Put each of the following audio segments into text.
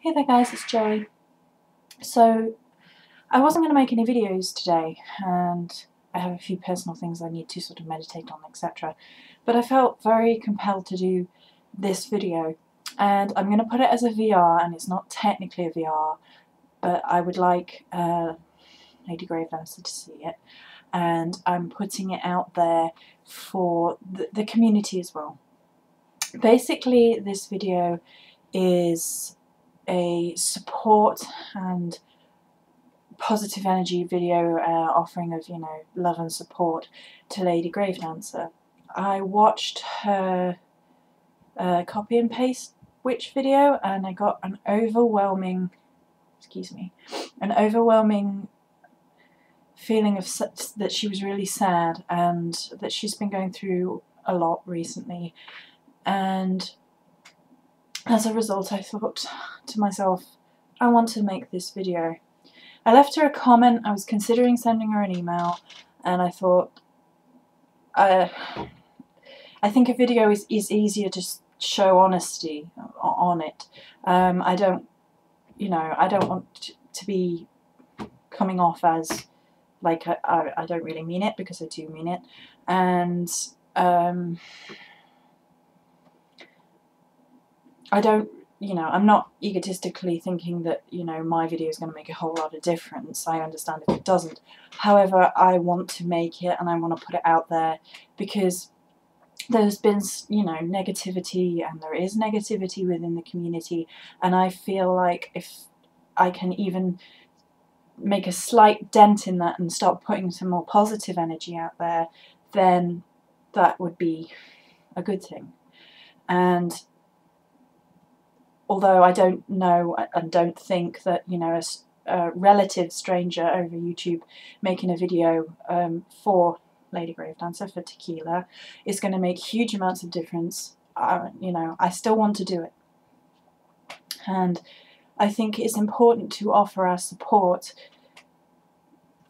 Hey there guys, it's Joey. So I wasn't going to make any videos today, and I have a few personal things I need to sort of meditate on, etc. But I felt very compelled to do this video, and I'm going to put it as a VR, and it's not technically a VR, but I would like LadyGraveDancer to see it, and I'm putting it out there for the community as well. Basically, this video is a support and positive energy video offering of, love and support to Lady I watched her copy and paste witch video, and I got an overwhelming, an overwhelming feeling of that she was really sad and that she's been going through a lot recently, and as a result I thought to myself, I want to make this video. I left her a comment. I was considering sending her an email, and I thought I think a video is easier to show honesty on it. I don't want to be coming off as like I don't really mean it, because I do mean it, and I don't, I'm not egotistically thinking that, my video is going to make a whole lot of difference. I understand if it doesn't. However, I want to make it, and I want to put it out there because there's been, negativity, and there is negativity within the community, and I feel like if I can even make a slight dent in that and start putting some more positive energy out there, then that would be a good thing. And although I don't know and don't think that, a relative stranger over YouTube making a video for LadyGraveDancer, for Tequila, is going to make huge amounts of difference, I still want to do it. And I think it's important to offer our support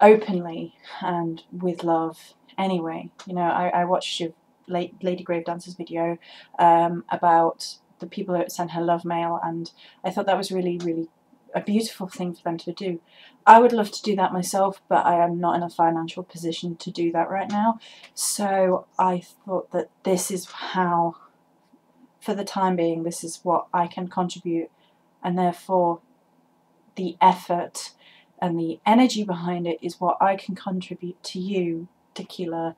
openly and with love anyway. I watched your LadyGraveDancer's video about the people that sent her love mail, and I thought that was really, really a beautiful thing for them to do. I would love to do that myself, but I am not in a financial position to do that right now, so I thought that this is how, for the time being, this is what I can contribute, and therefore the effort and the energy behind it is what I can contribute to you, Tequila,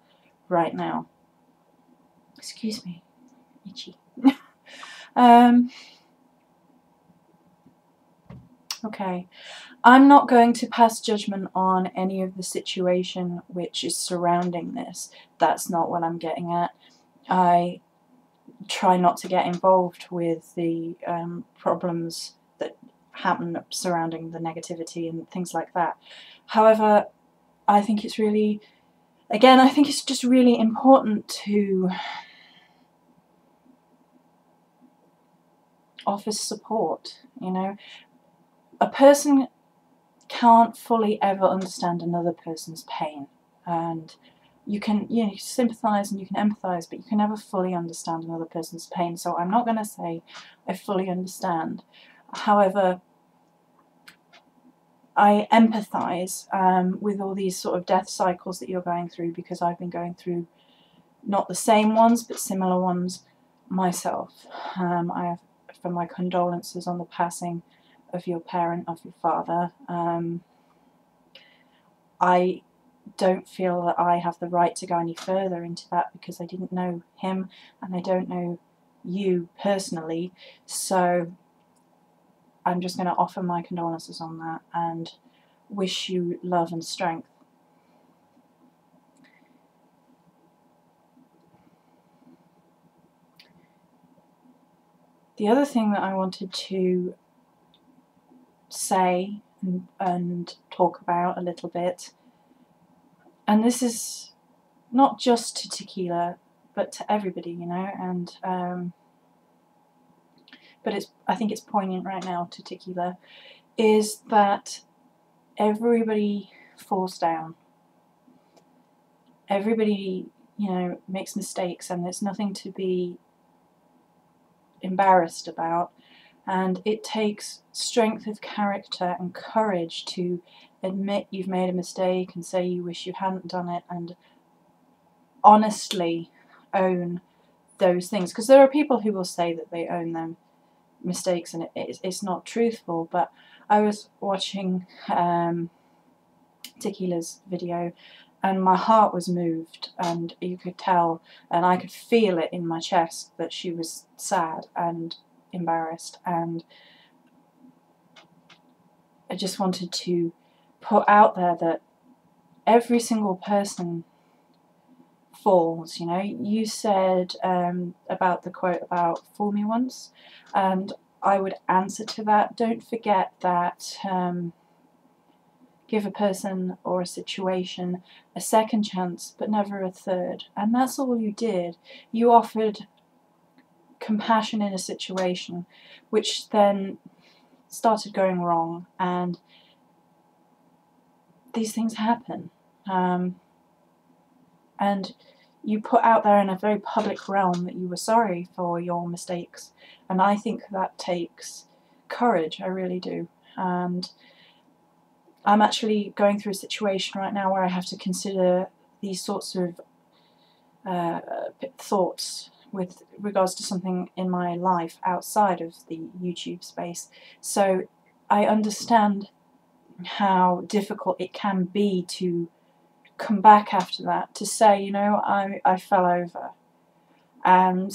right now. Excuse me, itchy. Okay, I'm not going to pass judgment on any of the situation which is surrounding this. That's not what I'm getting at. I try not to get involved with the problems that happen surrounding the negativity and things like that. However, I think it's really, again, I think it's just really important to offer support. A person can't fully ever understand another person's pain, and you can sympathize and you can empathize, but you can never fully understand another person's pain. So I'm not going to say I fully understand. However, I empathize with all these sort of death cycles that you're going through, because I've been going through not the same ones but similar ones myself. I offer my condolences on the passing of your parent, of your father. I don't feel that I have the right to go any further into that, because I didn't know him and I don't know you personally, so I'm just going to offer my condolences on that and wish you love and strength. The other thing that I wanted to say and talk about a little bit, and this is not just to Tequila but to everybody, and but I think it's poignant right now to Tequila, is that everybody falls down. Everybody, makes mistakes, and there's nothing to be embarrassed about. And it takes strength of character and courage to admit you've made a mistake and say you wish you hadn't done it, and honestly own those things. Because there are people who will say that they own their mistakes and it's not truthful. But I was watching Tequila's video and my heart was moved, and you could tell and I could feel it in my chest that she was sad and embarrassed, and I just wanted to put out there that every single person falls, you know. You said about the quote about "fool me once," and I would answer to that. Don't forget that give a person or a situation a second chance, but never a third. And that's all you did. You offered compassion in a situation, which then started going wrong, and these things happen. And you put out there in a very public realm that you were sorry for your mistakes, and I think that takes courage, I really do. And I'm actually going through a situation right now where I have to consider these sorts of thoughts with regards to something in my life outside of the YouTube space. So I understand how difficult it can be to come back after that, to say, you know, I fell over and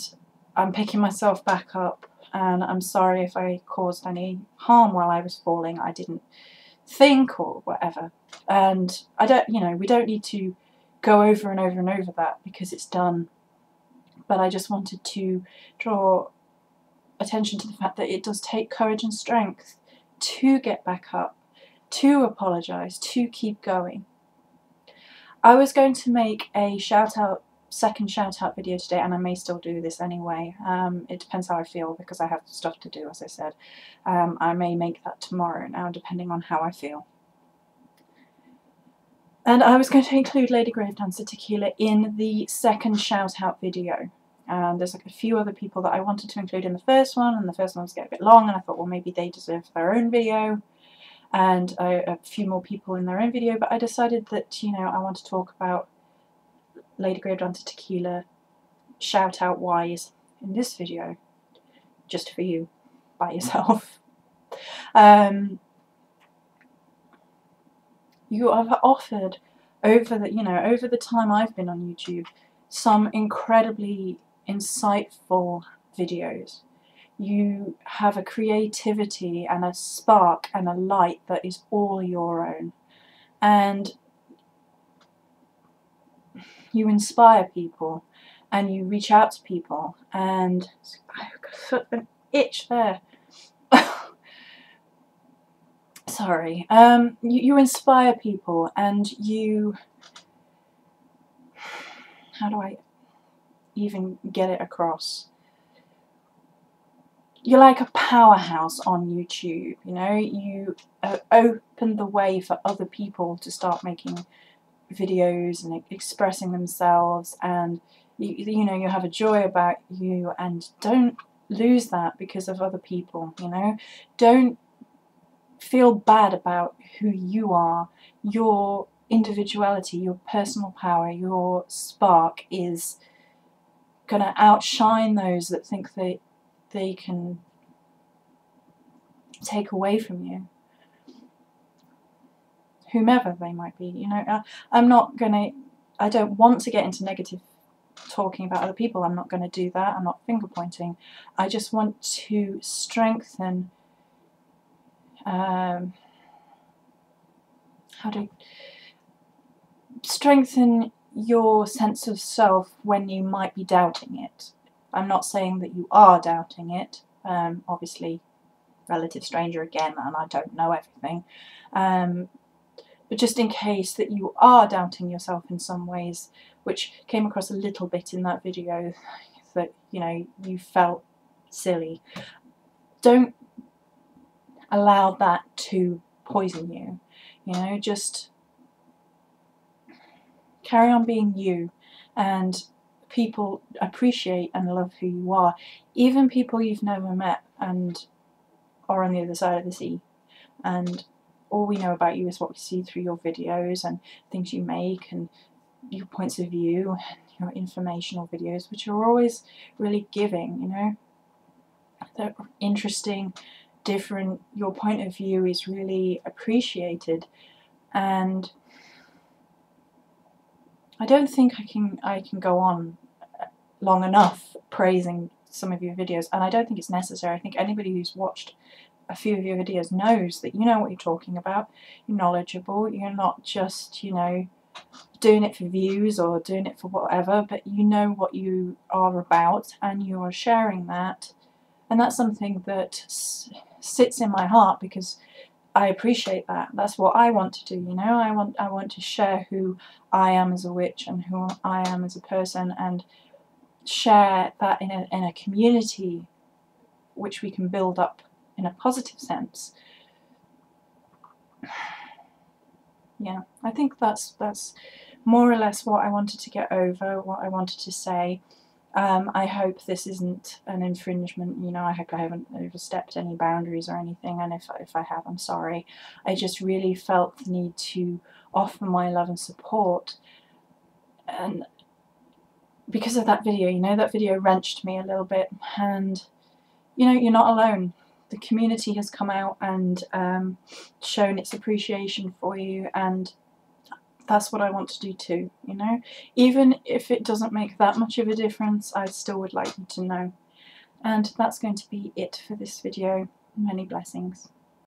I'm picking myself back up, and I'm sorry if I caused any harm while I was falling. I didn't think or whatever. And I don't, you know, we don't need to go over and over and over that because it's done. But I just wanted to draw attention to the fact that it does take courage and strength to get back up, to apologise, to keep going. I was going to make a second shout out video today, and I may still do this anyway. It depends how I feel because I have stuff to do, as I said. I may make that tomorrow now, depending on how I feel. And I was going to include LadyGraveDancer Tequila in the second shout out video. And there's like a few other people that I wanted to include in the first one, and the first one was getting a bit long, and I thought, well, maybe they deserve their own video, and a few more people in their own video. But I decided that, you know, I want to talk about LadyGraveDancer Tequila shout out wise in this video, just for you, by yourself. You have offered over the time I've been on YouTube some incredibly insightful videos. You have a creativity and a spark and a light that is all your own, and you inspire people and you reach out to people, and I've got sort of an itch there. Sorry. You inspire people, and you, how do I even get it across? You're like a powerhouse on YouTube, you know. You open the way for other people to start making videos and expressing themselves, and you know, you have a joy about you, and don't lose that because of other people, you know. Don't feel bad about who you are. Your individuality, your personal power, your spark is gonna outshine those that think that they can take away from you, whomever they might be, you know. I don't want to get into negative talking about other people. I'm not going to do that. I'm not finger pointing. I just want to strengthen strengthen your sense of self when you might be doubting it. I'm not saying that you are doubting it. Obviously, relative stranger again, and I don't know everything. But just in case that you are doubting yourself in some ways, which came across a little bit in that video, that, you know, you felt silly. Don't allow that to poison you. You know, just carry on being you, and people appreciate and love who you are. Even people you've never met, and are on the other side of the sea, and all we know about you is what we see through your videos and things you make and your points of view and your informational videos, which are always really giving, you know. They're interesting, different. Your point of view is really appreciated, and I don't think I can go on long enough praising some of your videos, and I don't think it's necessary. I think anybody who's watched a few of your videos knows that you know what you're talking about, you're knowledgeable, you're not just, you know, doing it for views or doing it for whatever, but you know what you are about and you're sharing that, and that's something that sits in my heart because I appreciate that. That's what I want to do, you know. I want to share who I am as a witch and who I am as a person, and share that in a community which we can build up in a positive sense. Yeah, I think that's more or less what I wanted to get over, what I wanted to say. I hope this isn't an infringement, you know. I hope I haven't overstepped any boundaries or anything, and if I have, I'm sorry. I just really felt the need to offer my love and support, and because of that video, you know, that video wrenched me a little bit, and you know, you're not alone. The community has come out and shown its appreciation for you, and that's what I want to do too, you know. Even if it doesn't make that much of a difference, I still would like you to know. And that's going to be it for this video. Many blessings.